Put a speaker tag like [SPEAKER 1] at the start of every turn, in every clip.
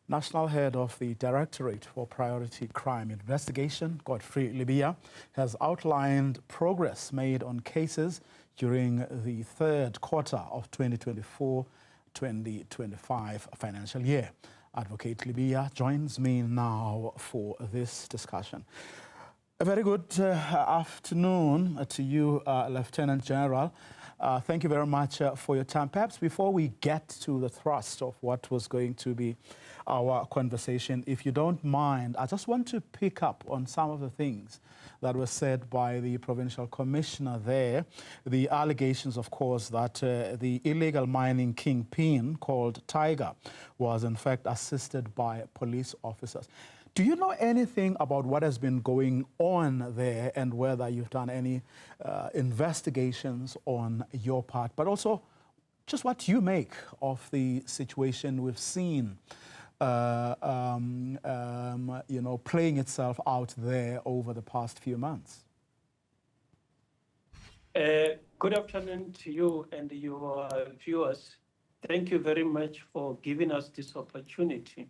[SPEAKER 1] National Head of the Directorate for Priority Crime Investigation, Godfrey Lebeya, has outlined progress made on cases during the third quarter of 2024-2025 financial year. Advocate Lebeya joins me now for this discussion. A very good afternoon to you, Lieutenant General. Thank you very much for your time. Perhaps before we get to the thrust of what was going to be our conversation, if you don't mind, I just want to pick up on some of the things that were said by the provincial commissioner there. The allegations, of course, that the illegal mining kingpin called Tiger was in fact assisted by police officers. Do you know anything about what has been going on there and whether you've done any investigations on your part, but also just what you make of the situation we've seen, playing itself out there over the past few months?
[SPEAKER 2] Good afternoon to you and your viewers. Thank you very much for giving us this opportunity.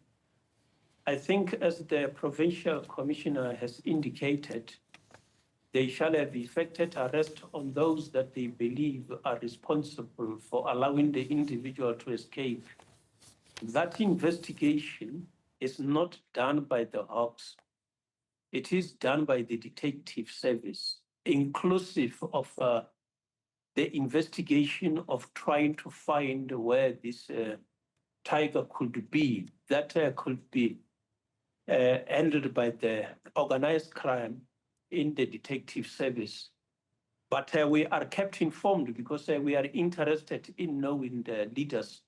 [SPEAKER 2] I think, as the provincial commissioner has indicated, they shall have effected arrest on those that they believe are responsible for allowing the individual to escape. That investigation is not done by the Hawks. It is done by the detective service, inclusive of the investigation of trying to find where this tiger could be. That could be handled by the organized crime in the detective service. But we are kept informed because we are interested in knowing the leaders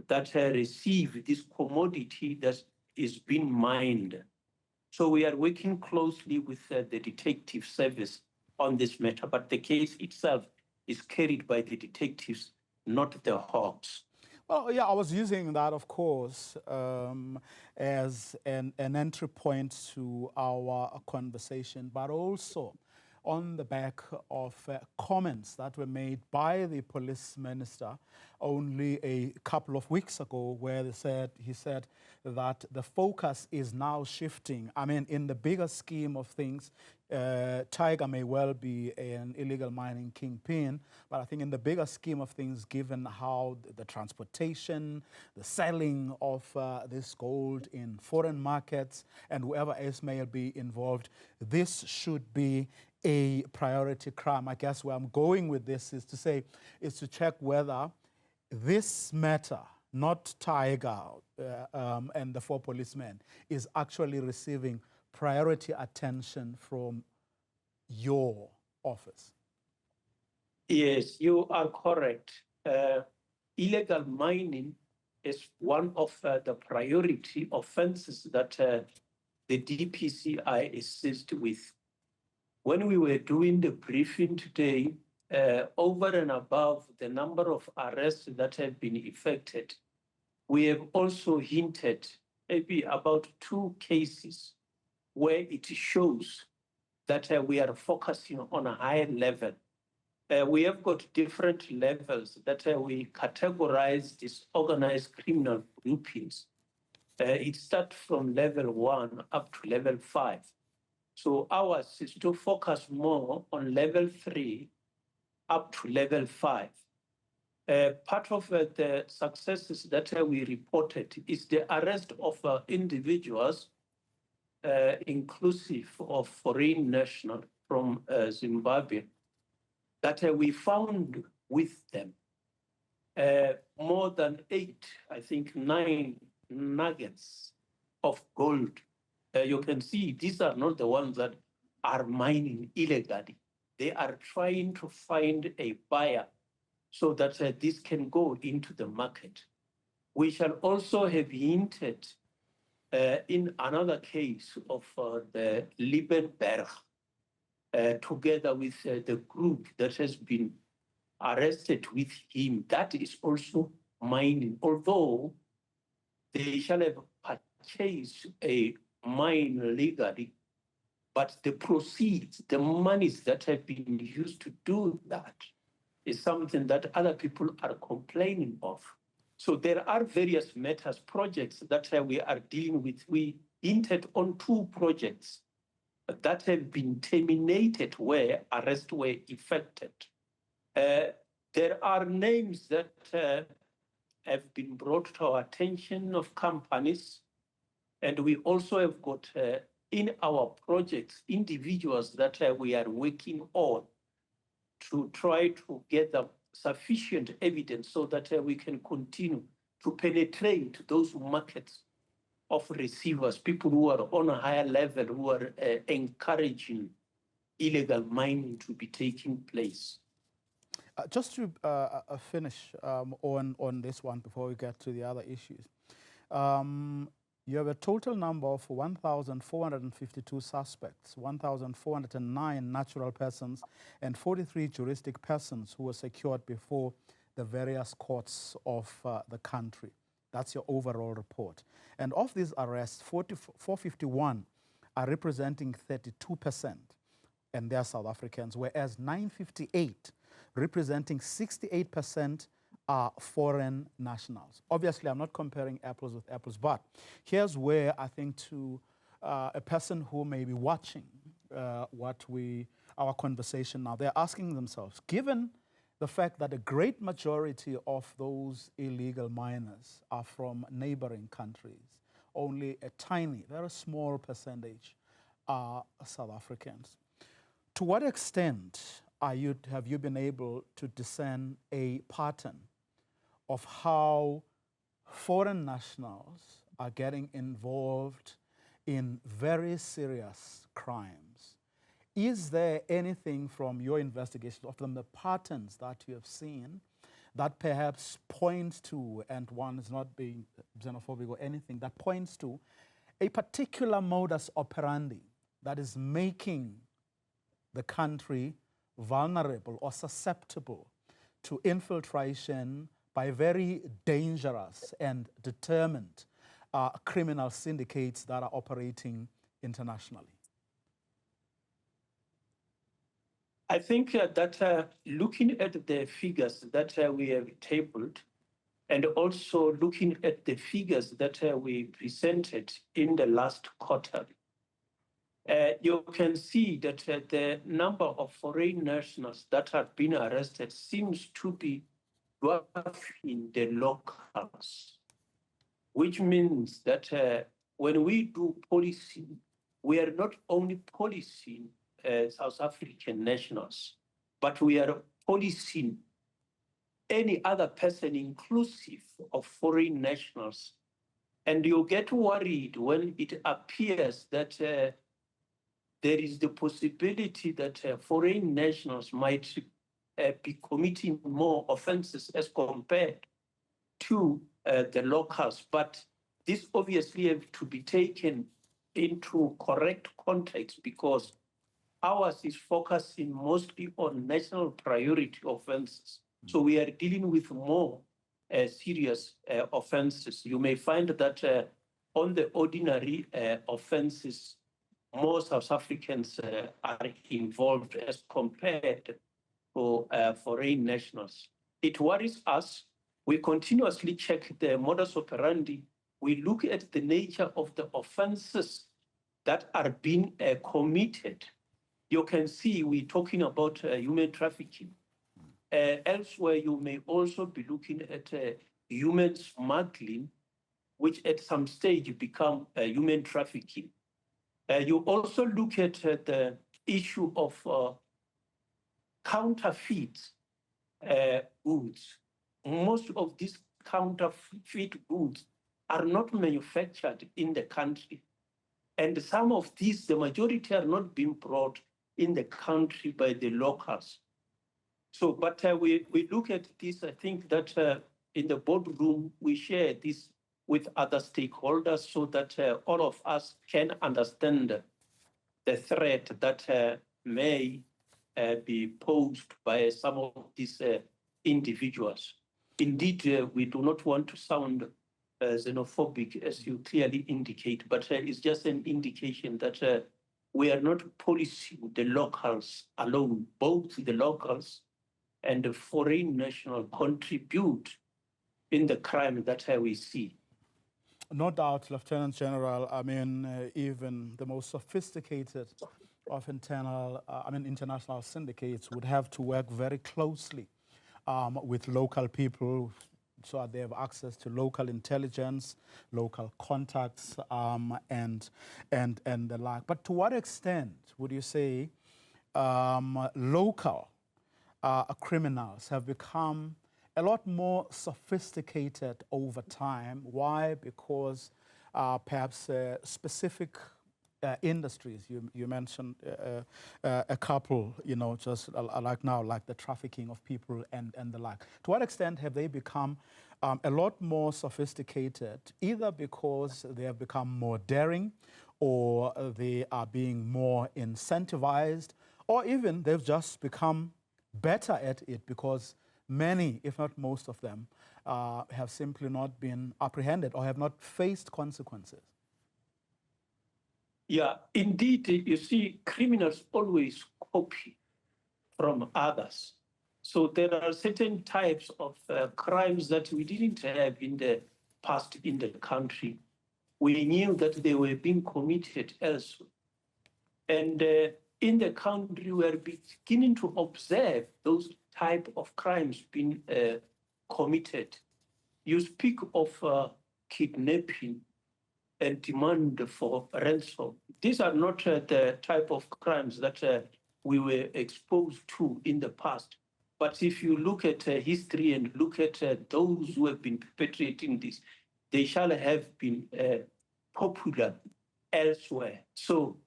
[SPEAKER 2] that receive this commodity that is being mined. So we are working closely with the detective service on this matter, but the case itself is carried by the detectives, not the Hawks.
[SPEAKER 1] Well, yeah, I was using that, of course, as an entry point to our conversation, but also on the back of comments that were made by the police minister only a couple of weeks ago, where he said that the focus is now shifting. I mean, in the bigger scheme of things, Tiger may well be an illegal mining kingpin, but I think in the bigger scheme of things, given how the transportation, the selling of this gold in foreign markets, and whoever else may be involved, this should be a priority crime. I guess where I'm going with this is to check whether this matter, not Tiger and the 4 policemen, is actually receiving priority attention from your office.
[SPEAKER 2] Yes, you are correct. Illegal mining is one of the priority offenses that the DPCI assists with. When we were doing the briefing today, over and above the number of arrests that have been effected, we have also hinted maybe about 2 cases where it shows that we are focusing on a higher level. We have got different levels that we categorize these organized criminal groupings. It starts from level 1 up to level 5. So ours is to focus more on level 3 up to level 5. Part of the successes that we reported is the arrest of individuals, inclusive of foreign nationals from Zimbabwe, that we found with them more than 9 nuggets of gold. You can see these are not the ones that are mining illegally. They are trying to find a buyer so that this can go into the market. We shall also have hinted in another case of the Liebenberg, together with the group that has been arrested with him. That is also mining, although they shall have purchased a mine legally, but the proceeds, the monies that have been used to do that is something that other people are complaining of. So there are various matters, projects that we are dealing with. We hinted on 2 projects that have been terminated where arrests were effected. There are names that have been brought to our attention of companies, and we also have got in our projects individuals that we are working on to try to gather sufficient evidence so that we can continue to penetrate those markets of receivers, people who are on a higher level, who are encouraging illegal mining to be taking place.
[SPEAKER 1] Just to finish on this one before we get to the other issues. You have a total number of 1,452 suspects, 1,409 natural persons, and 43 juristic persons who were secured before the various courts of the country. That's your overall report. And of these arrests, 451 are representing 32%, and they are South Africans, whereas 958 representing 68% are foreign nationals. Obviously, I'm not comparing apples with apples, but here's where I think to a person who may be watching our conversation now, they're asking themselves, given the fact that a great majority of those illegal miners are from neighboring countries, only a tiny, very small percentage are South Africans. To what extent have you been able to discern a pattern of how foreign nationals are getting involved in very serious crimes? Is there anything from your investigation of them, the patterns that you have seen that perhaps points to, and one is not being xenophobic or anything, that points to a particular modus operandi that is making the country vulnerable or susceptible to infiltration by very dangerous and determined criminal syndicates that are operating internationally?
[SPEAKER 2] I think that looking at the figures that we have tabled, and also looking at the figures that we presented in the last quarter, you can see that the number of foreign nationals that have been arrested seems to be dwarfing the locals, which means that when we do policing, we are not only policing South African nationals, but we are policing any other person inclusive of foreign nationals. And you get worried when it appears that there is the possibility that foreign nationals might be committing more offenses as compared to the locals. But this obviously has to be taken into correct context, because ours is focusing mostly on national priority offenses. So we are dealing with more serious offenses. You may find that on the ordinary offenses, more South Africans are involved as compared to foreign nationals. It worries us. We continuously check the modus operandi. We look at the nature of the offenses that are being committed. You can see we're talking about human trafficking. Elsewhere, you may also be looking at human smuggling, which at some stage become human trafficking. You also look at the issue of counterfeit goods. Most of these counterfeit goods are not manufactured in the country. And some of these, the majority are not being brought in the country by the locals. So, but we look at this, I think that in the boardroom, we share this with other stakeholders so that all of us can understand the threat that may be posed by some of these individuals. Indeed, we do not want to sound xenophobic, as you clearly indicate, but it's just an indication that we are not policing the locals alone. Both the locals and the foreign national contribute in the crime that we see.
[SPEAKER 1] No doubt, Lieutenant General. I mean, even the most sophisticated of international syndicates would have to work very closely with local people, so that they have access to local intelligence, local contacts, and the like. But to what extent would you say local criminals have become a lot more sophisticated over time? Why? Because perhaps specific industries, you mentioned a couple, just like now, like the trafficking of people and the like. To what extent have they become a lot more sophisticated, either because they have become more daring, or they are being more incentivized, or even they've just become better at it because many, if not most of them, have simply not been apprehended or have not faced consequences?
[SPEAKER 2] Yeah, indeed, you see, criminals always copy from others. So there are certain types of crimes that we didn't have in the past in the country. We knew that they were being committed elsewhere. And in the country, we are beginning to observe those type of crimes being committed. You speak of kidnapping and demand for ransom. These are not the type of crimes that we were exposed to in the past. But if you look at history and look at those who have been perpetrating this, they shall have been popular elsewhere. So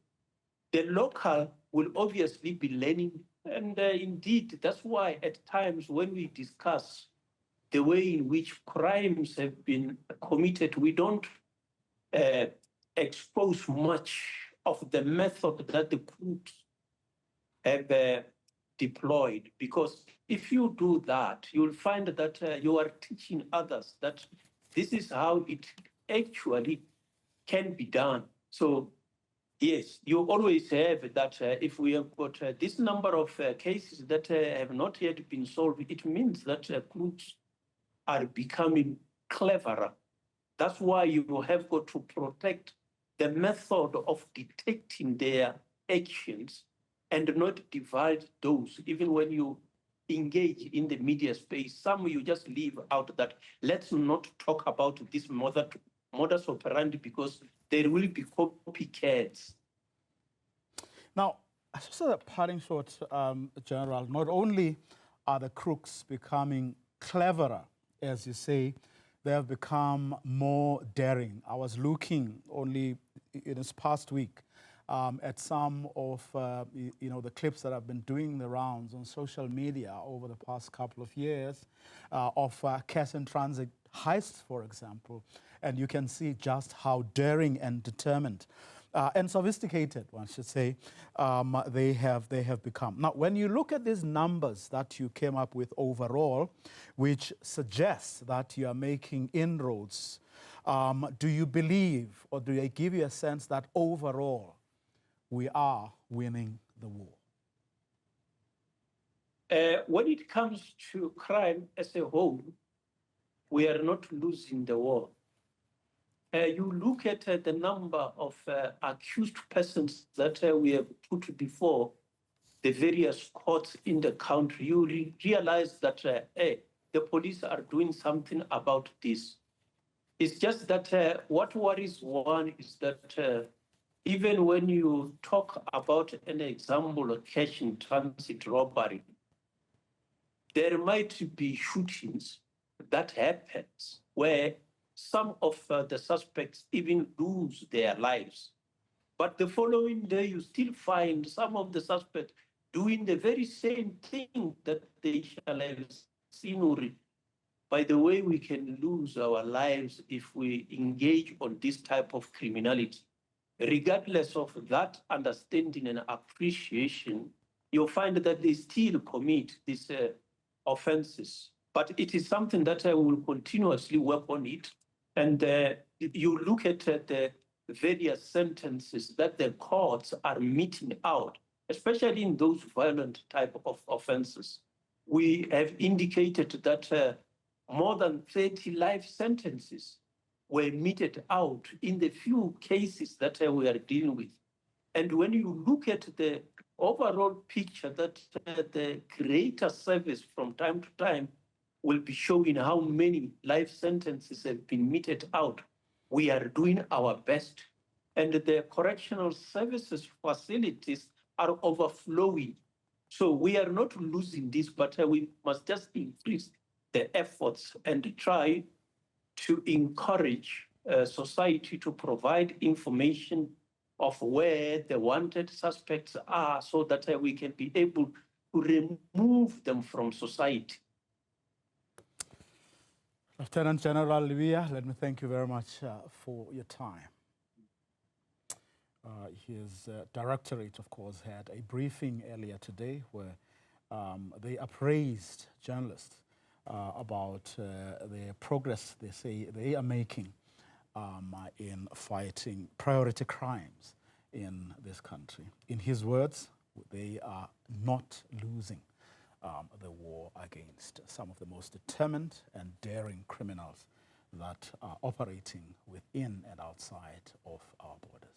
[SPEAKER 2] the local will obviously be learning. And indeed, that's why at times when we discuss the way in which crimes have been committed, we don't expose much of the method that the groups have deployed. Because if you do that, you'll find that you are teaching others that this is how it actually can be done. So yes, you always have that if we have got this number of cases that have not yet been solved, it means that groups are becoming cleverer. That's why you have got to protect the method of detecting their actions and not divide those. Even when you engage in the media space, some you just leave out that let's not talk about this modus operandi because there will be copycats.
[SPEAKER 1] Now, just a parting shot, General, not only are the crooks becoming cleverer, as you say, they have become more daring. I was looking only in this past week at some of the clips that have been doing the rounds on social media over the past couple of years of cash and transit heists, for example, and you can see just how daring and determined and sophisticated, one should say, they have become. Now, when you look at these numbers that you came up with overall, which suggests that you are making inroads, do you believe, or do they give you a sense that overall we are winning the war?
[SPEAKER 2] When it comes to crime as a whole, we are not losing the war. You look at the number of accused persons that we have put before the various courts in the country, you realize that the police are doing something about this. It's just that what worries one is that even when you talk about an example of cash in transit robbery, there might be shootings that happens where some of the suspects even lose their lives. But the following day, you still find some of the suspects doing the very same thing that they shall have seen. By the way, we can lose our lives if we engage on this type of criminality. Regardless of that understanding and appreciation, you'll find that they still commit these offenses. But it is something that I will continuously work on it. And you look at the various sentences that the courts are meting out, especially in those violent type of offenses. We have indicated that more than 30 life sentences were meted out in the few cases that we are dealing with. And when you look at the overall picture, that the greater service from time to time will be showing how many life sentences have been meted out. We are doing our best. And the correctional services facilities are overflowing. So we are not losing this, but we must just increase the efforts and try to encourage society to provide information of where the wanted suspects are so that we can be able to remove them from society.
[SPEAKER 1] Lieutenant General Lebeya, let me thank you very much for your time. His directorate, of course, had a briefing earlier today where they appraised journalists about the progress they say they are making in fighting priority crimes in this country. In his words, they are not losing the war against some of the most determined and daring criminals that are operating within and outside of our borders.